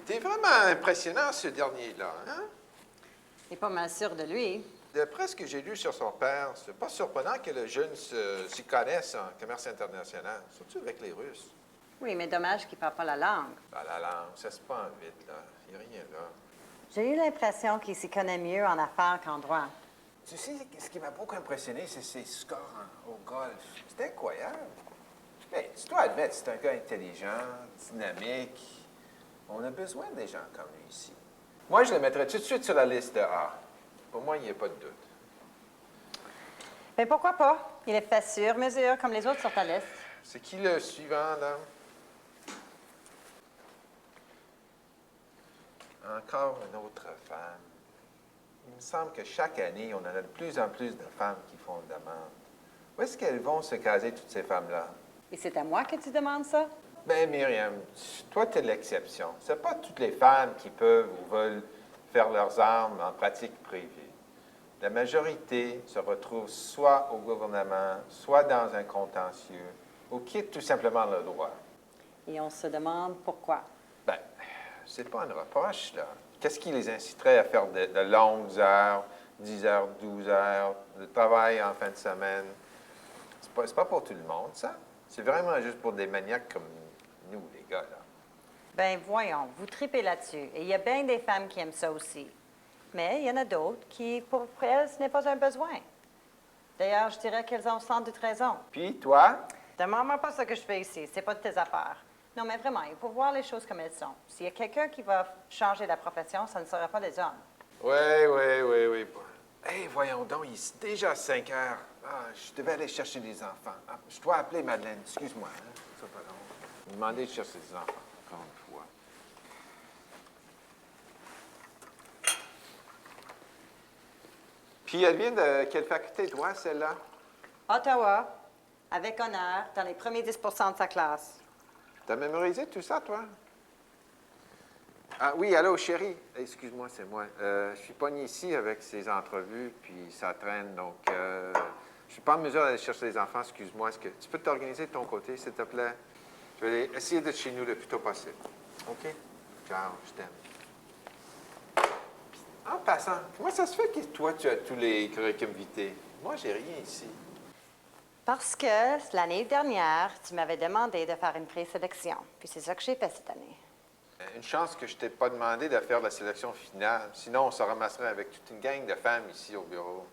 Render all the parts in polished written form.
Il était vraiment impressionnant, ce dernier-là, hein? Il est pas mal sûr de lui. D'après ce que j'ai lu sur son père, c'est pas surprenant que le jeune s'y connaisse en commerce international, surtout avec les Russes. Oui, mais dommage qu'il parle pas la langue. Ah, la langue, ça se prend vite, là. Il n'y a rien là. J'ai eu l'impression qu'il s'y connaît mieux en affaires qu'en droit. Tu sais, ce qui m'a beaucoup impressionné, c'est ses scores au golf. C'était incroyable. Mais tu dois admettre, c'est un gars intelligent, dynamique. On a besoin des gens comme lui ici. Moi, je le mettrais tout de suite sur la liste de A. Pour moi, il n'y a pas de doute. Mais pourquoi pas? Il est fait sur mesure comme les autres sur ta liste. C'est qui le suivant, là? Encore une autre femme. Il me semble que chaque année, on en a de plus en plus de femmes qui font une demande. Où est-ce qu'elles vont se caser, toutes ces femmes-là? Et c'est à moi que tu demandes ça? Ben, Myriam, toi, tu es l'exception. C'est pas toutes les femmes qui peuvent ou veulent faire leurs armes en pratique privée. La majorité se retrouve soit au gouvernement, soit dans un contentieux, ou quitte tout simplement le droit. Et on se demande pourquoi. Ben, c'est pas un reproche, là. Qu'est-ce qui les inciterait à faire de longues heures, 10 heures, 12 heures, de travail en fin de semaine? C'est pas pour tout le monde, ça. C'est vraiment juste pour des maniaques comme nous, les gars, là. Ben voyons, vous tripez là-dessus. Et il y a bien des femmes qui aiment ça aussi. Mais il y en a d'autres qui, pour elles, ce n'est pas un besoin. D'ailleurs, je dirais qu'elles ont sans doute raison. Puis, toi? Demande-moi pas ce que je fais ici. C'est pas de tes affaires. Non, mais vraiment, il faut voir les choses comme elles sont. S'il y a quelqu'un qui va changer la profession, ça ne sera pas les hommes. Oui. Hey, voyons donc, il est déjà 5 heures. Ah, je devais aller chercher des enfants. Ah, je dois appeler Madeleine. Excuse-moi, hein? Ça va long. Je demander de chercher des enfants, encore une fois. Puis, elle vient de quelle faculté, toi, celle-là? Ottawa, avec honneur, dans les premiers 10 de sa classe. T'as mémorisé tout ça, toi? Ah oui, allô, chérie. Excuse-moi, c'est moi. Je suis pogné ici avec ces entrevues, puis ça traîne, donc je suis pas en mesure d'aller chercher les enfants, excuse-moi. Est-ce que tu peux t'organiser de ton côté, s'il te plaît? Je vais essayer d'être chez nous le plus tôt possible. OK? Ciao, je t'aime. En passant, comment ça se fait que toi, tu as tous les curriculums vitae? Moi, j'ai rien ici. Parce que l'année dernière, tu m'avais demandé de faire une présélection. Puis c'est ça que j'ai fait cette année. Une chance que je t'ai pas demandé de faire la sélection finale. Sinon, on se ramasserait avec toute une gang de femmes ici au bureau.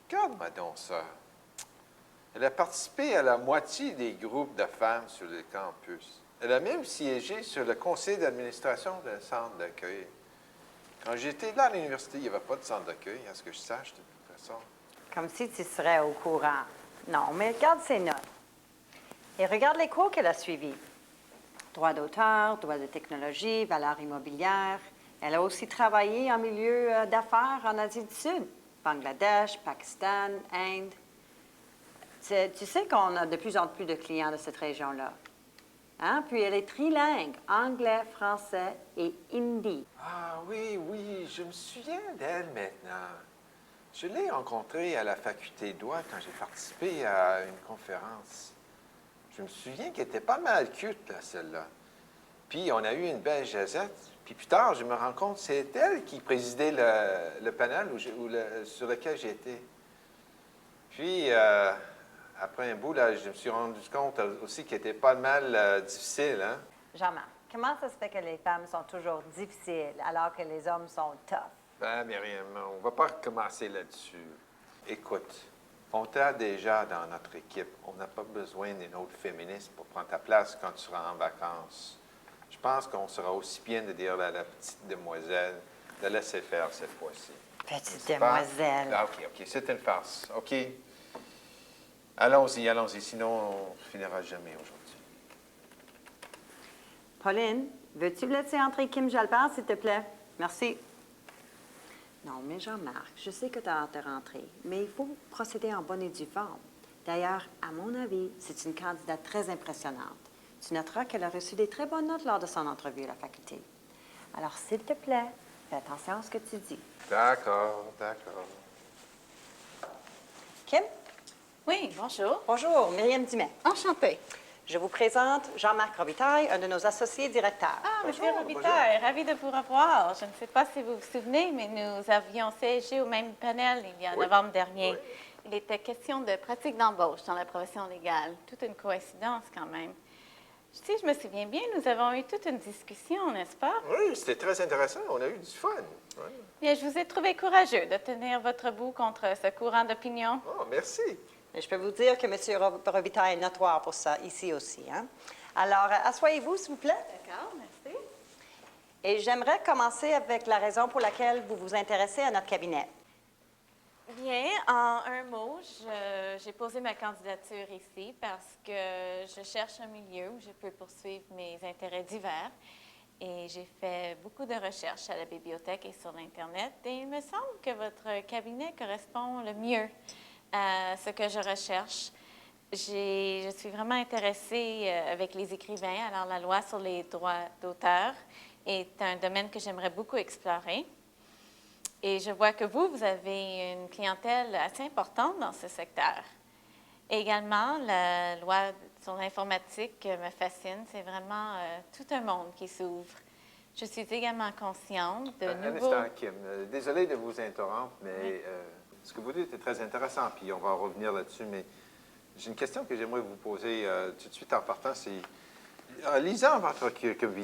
Regarde-moi donc ça. Elle a participé à la moitié des groupes de femmes sur le campus. Elle a même siégé sur le conseil d'administration d'un centre d'accueil. Quand j'étais là à l'université, il n'y avait pas de centre d'accueil, à ce que je sache, de toute façon. Comme si tu serais au courant. Non, mais regarde ses notes. Et regarde les cours qu'elle a suivis. Droit d'auteur, droit de technologie, valeurs immobilières. Elle a aussi travaillé en milieu d'affaires en Asie du Sud. Bangladesh, Pakistan, Inde. Tu sais qu'on a de plus en plus de clients de cette région-là. Hein? Puis elle est trilingue, anglais, français et hindi. Ah oui, je me souviens d'elle maintenant. Je l'ai rencontrée à la faculté de droit quand j'ai participé à une conférence. Je me souviens qu'elle était pas mal cute, là, celle-là. Puis on a eu une belle jasette. Puis plus tard, je me rends compte, c'est elle qui présidait le panel sur lequel j'étais. Puis, après un bout, là, je me suis rendu compte aussi qu'elle était pas mal difficile, hein? Jean-Marc, comment ça se fait que les femmes sont toujours difficiles alors que les hommes sont tough? Ben, Myriam, on va pas recommencer là-dessus. Écoute, on t'a déjà dans notre équipe. On n'a pas besoin d'une autre féministe pour prendre ta place quand tu seras en vacances. Je pense qu'on sera aussi bien de dire à la petite demoiselle de laisser faire cette fois-ci. Petite demoiselle. Ah, OK, c'est une farce. OK. Allons-y, sinon on finira jamais aujourd'hui. Pauline, veux-tu laisser entrer Kim Jalbert, s'il te plaît? Merci. Non, mais Jean-Marc, je sais que tu as hâte de rentrer, mais il faut procéder en bonne et due forme. D'ailleurs, à mon avis, c'est une candidate très impressionnante. Tu noteras qu'elle a reçu des très bonnes notes lors de son entrevue à la faculté. Alors, s'il te plaît, fais attention à ce que tu dis. D'accord. Kim? Oui, bonjour. Bonjour, Myriam Dumais. Enchantée. Je vous présente Jean-Marc Robitaille, un de nos associés directeurs. Ah, Bonjour, Monsieur Robitaille, ravi de vous revoir. Je ne sais pas si vous vous souvenez, mais nous avions siégé au même panel il y a novembre dernier. Oui. Il était question de pratique d'embauche dans la profession légale. Toute une coïncidence quand même. Si je me souviens bien, nous avons eu toute une discussion, n'est-ce pas? Oui, c'était très intéressant. On a eu du fun. Oui. Bien, je vous ai trouvé courageux de tenir votre bout contre ce courant d'opinion. Oh, merci. Et je peux vous dire que M. Robitaille est notoire pour ça, ici aussi. Hein? Alors, asseyez-vous, s'il vous plaît. D'accord, merci. Et j'aimerais commencer avec la raison pour laquelle vous vous intéressez à notre cabinet. Bien, en un mot, j'ai posé ma candidature ici parce que je cherche un milieu où je peux poursuivre mes intérêts divers. Et j'ai fait beaucoup de recherches à la bibliothèque et sur l'Internet. Et il me semble que votre cabinet correspond le mieux à ce que je recherche. Je suis vraiment intéressée avec les écrivains. Alors, la loi sur les droits d'auteur est un domaine que j'aimerais beaucoup explorer. Et je vois que vous avez une clientèle assez importante dans ce secteur. Également, la loi sur l'informatique me fascine. C'est vraiment tout un monde qui s'ouvre. Je suis également consciente de Un nouveaux... instant, Kim. Désolé de vous interrompre, mais ce que vous dites est très intéressant, puis on va revenir là-dessus, mais j'ai une question que j'aimerais vous poser tout de suite en partant. C'est, en lisant votre curriculum,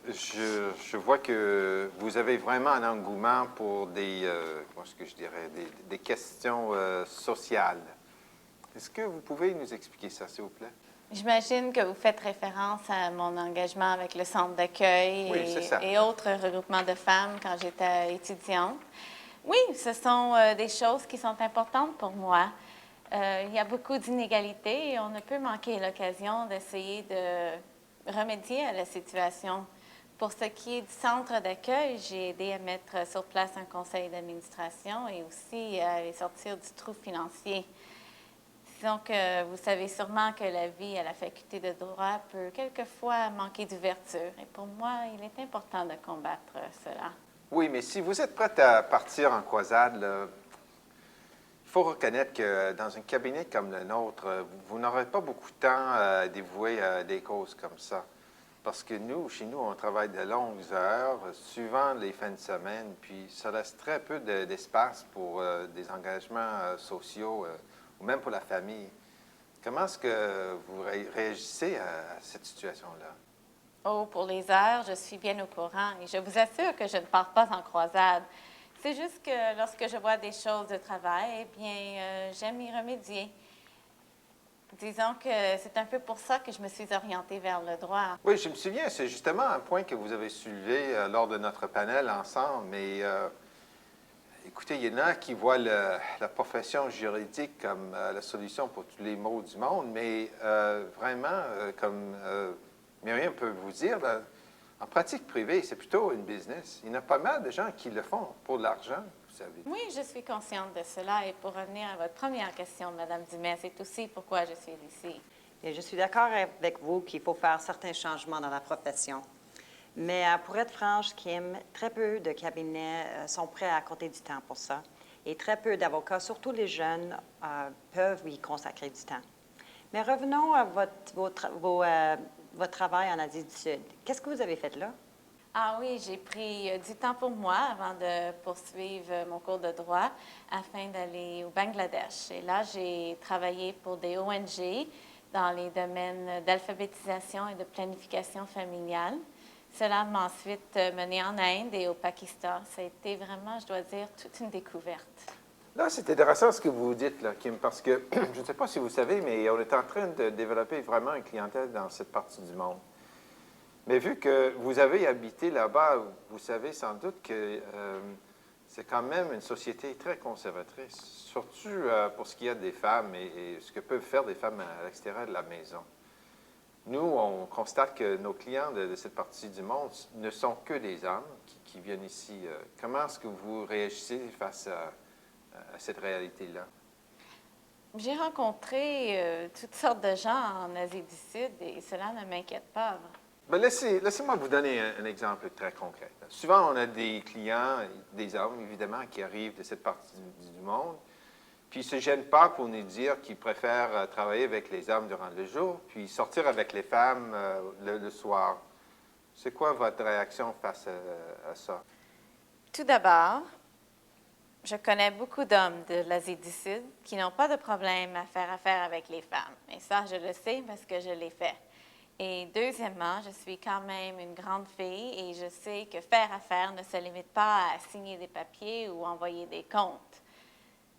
je vois que vous avez vraiment un engouement pour comment est-ce que je dirais, des questions sociales. Est-ce que vous pouvez nous expliquer ça, s'il vous plaît? J'imagine que vous faites référence à mon engagement avec le centre d'accueil Oui, c'est ça. et autres regroupements de femmes quand j'étais étudiante. Oui, ce sont des choses qui sont importantes pour moi. Il y a beaucoup d'inégalités et on ne peut manquer l'occasion d'essayer de remédier à la situation. Pour ce qui est du centre d'accueil, j'ai aidé à mettre sur place un conseil d'administration et aussi à les sortir du trou financier. Disons que vous savez sûrement que la vie à la faculté de droit peut quelquefois manquer d'ouverture. Et pour moi, il est important de combattre cela. Oui, mais si vous êtes prête à partir en croisade, là, il faut reconnaître que dans un cabinet comme le nôtre, vous n'aurez pas beaucoup de temps à dévouer à des causes comme ça. Parce que nous, chez nous, on travaille de longues heures, suivant les fins de semaine, puis ça laisse très peu d'espace pour des engagements sociaux ou même pour la famille. Comment est-ce que vous réagissez à cette situation-là? Oh, pour les heures, je suis bien au courant et je vous assure que je ne pars pas en croisade. C'est juste que lorsque je vois des choses de travail, eh bien, j'aime y remédier. Disons que c'est un peu pour ça que je me suis orientée vers le droit. Oui, je me souviens, c'est justement un point que vous avez soulevé lors de notre panel ensemble, mais écoutez, il y en a qui voient la profession juridique comme la solution pour tous les maux du monde, mais vraiment, comme Myriam peut vous dire, là, en pratique privée, c'est plutôt une business. Il y en a pas mal de gens qui le font pour de l'argent, vous savez. Oui, je suis consciente de cela. Et pour revenir à votre première question, Mme Dumais, c'est aussi pourquoi je suis ici. Et je suis d'accord avec vous qu'il faut faire certains changements dans la profession. Mais pour être franche, Kim, très peu de cabinets sont prêts à accorder du temps pour ça. Et très peu d'avocats, surtout les jeunes, peuvent y consacrer du temps. Mais revenons à votre travail en Asie du Sud. Qu'est-ce que vous avez fait là? Ah oui, j'ai pris du temps pour moi avant de poursuivre mon cours de droit afin d'aller au Bangladesh. Et là, j'ai travaillé pour des ONG dans les domaines d'alphabétisation et de planification familiale. Cela m'a ensuite mené en Inde et au Pakistan. Ça a été vraiment, je dois dire, toute une découverte. Là, c'est intéressant ce que vous dites, là, Kim, parce que je ne sais pas si vous savez, mais on est en train de développer vraiment une clientèle dans cette partie du monde. Mais vu que vous avez habité là-bas, vous savez sans doute que c'est quand même une société très conservatrice, surtout pour ce qui est des femmes et ce que peuvent faire des femmes à l'extérieur de la maison. Nous, on constate que nos clients de cette partie du monde ne sont que des hommes qui viennent ici. Comment est-ce que vous réagissez face à cette réalité-là? J'ai rencontré toutes sortes de gens en Asie du Sud et cela ne m'inquiète pas. Ben laissez-moi vous donner un exemple très concret. Souvent, on a des clients, des hommes, évidemment, qui arrivent de cette partie du monde. Puis ils ne se gênent pas pour nous dire qu'ils préfèrent travailler avec les hommes durant le jour, puis sortir avec les femmes le soir. C'est quoi votre réaction face à ça? Tout d'abord, je connais beaucoup d'hommes de l'Asie du Sud qui n'ont pas de problème à faire affaire avec les femmes. Et ça, je le sais parce que je l'ai fait. Et deuxièmement, je suis quand même une grande fille et je sais que faire affaire ne se limite pas à signer des papiers ou envoyer des comptes.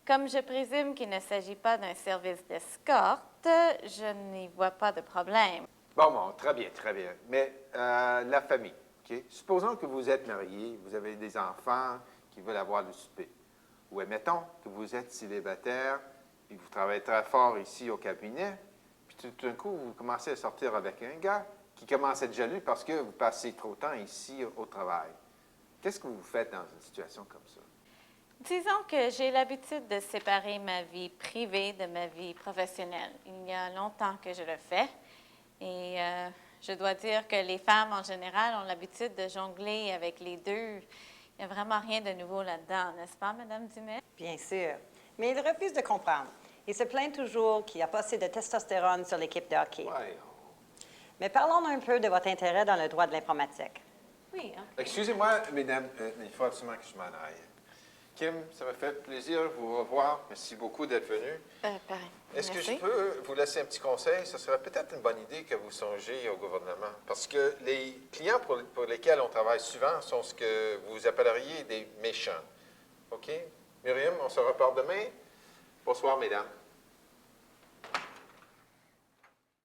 Comme je présume qu'il ne s'agit pas d'un service d'escorte, je n'y vois pas de problème. Bon, très bien, très bien. Mais la famille, OK? Supposons que vous êtes marié, vous avez des enfants qui veulent avoir le souper. Ou admettons que vous êtes célibataire et vous travaillez très fort ici au cabinet, puis tout d'un coup, vous commencez à sortir avec un gars qui commence à être jaloux parce que vous passez trop de temps ici au travail. Qu'est-ce que vous faites dans une situation comme ça? Disons que j'ai l'habitude de séparer ma vie privée de ma vie professionnelle. Il y a longtemps que je le fais et je dois dire que les femmes en général ont l'habitude de jongler avec les deux. Il n'y a vraiment rien de nouveau là-dedans, n'est-ce pas, Mme Dumais? Bien sûr. Mais il refuse de comprendre. Il se plaint toujours qu'il n'y a pas assez de testostérone sur l'équipe de hockey. Ouais. Mais parlons un peu de votre intérêt dans le droit de l'informatique. Oui. Excusez-moi, mesdames, il faut absolument que je m'en aille. Kim, ça m'a fait plaisir de vous revoir. Merci beaucoup d'être venu. Pareil. Est-ce que Merci. je peux vous laisser un petit conseil? Ce serait peut-être une bonne idée que vous songiez au gouvernement. Parce que les clients pour lesquels on travaille souvent sont ce que vous appelleriez des méchants. OK? Myriam, on se reparle demain. Bonsoir, mesdames.